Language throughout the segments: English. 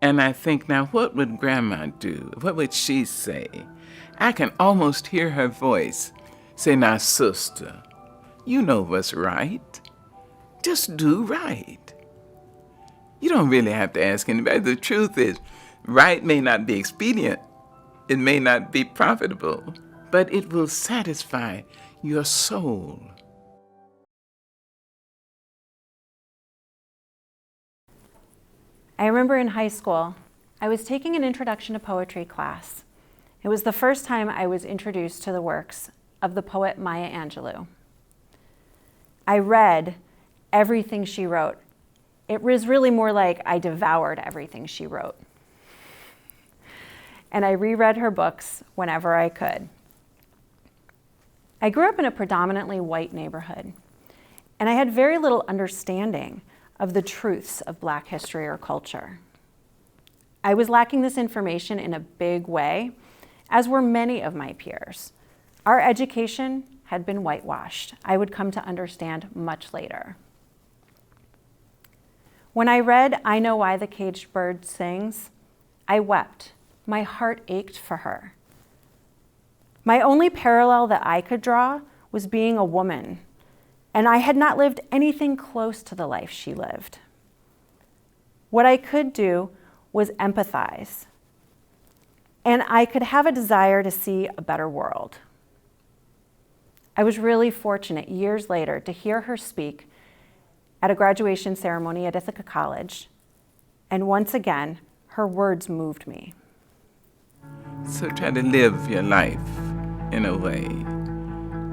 And I think, now what would Grandma do? What would she say? I can almost hear her voice say, now, sister, you know what's right. Just do right. You don't really have to ask anybody. The truth is, right may not be expedient. It may not be profitable, but it will satisfy your soul. I remember in high school, I was taking an introduction to poetry class. It was the first time I was introduced to the works of the poet Maya Angelou. I read everything she wrote. It was really more like I devoured everything she wrote. And I reread her books whenever I could. I grew up in a predominantly white neighborhood, and I had very little understanding of the truths of Black history or culture. I was lacking this information in a big way, as were many of my peers. Our education had been whitewashed. I would come to understand much later. When I read I Know Why the Caged Bird Sings, I wept. My heart ached for her. My only parallel that I could draw was being a woman, and I had not lived anything close to the life she lived. What I could do was empathize, and I could have a desire to see a better world. I was really fortunate years later to hear her speak at a graduation ceremony at Ithaca College, and once again, her words moved me. So try to live your life in a way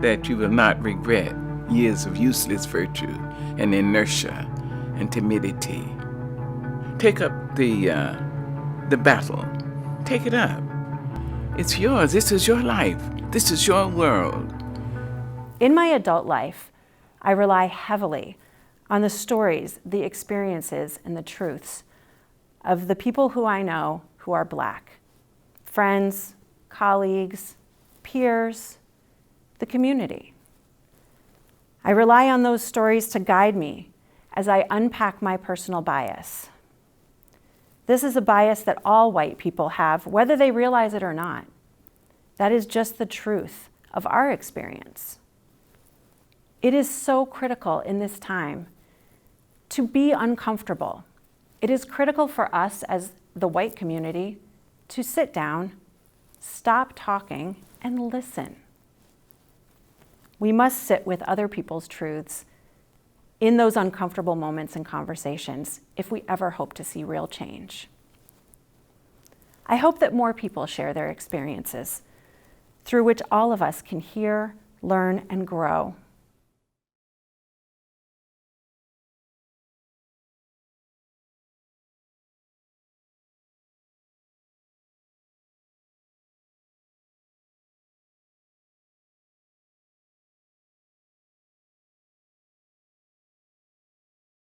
that you will not regret years of useless virtue and inertia and timidity. Take up the battle. Take it up. It's yours. This is your life. This is your world. In my adult life, I rely heavily on the stories, the experiences, and the truths of the people who I know who are Black. Friends, colleagues, peers, the community. I rely on those stories to guide me as I unpack my personal bias. This is a bias that all white people have, whether they realize it or not. That is just the truth of our experience. It is so critical in this time to be uncomfortable. It is critical for us as the white community to sit down, stop talking, and listen. We must sit with other people's truths in those uncomfortable moments and conversations if we ever hope to see real change. I hope that more people share their experiences through which all of us can hear, learn, and grow.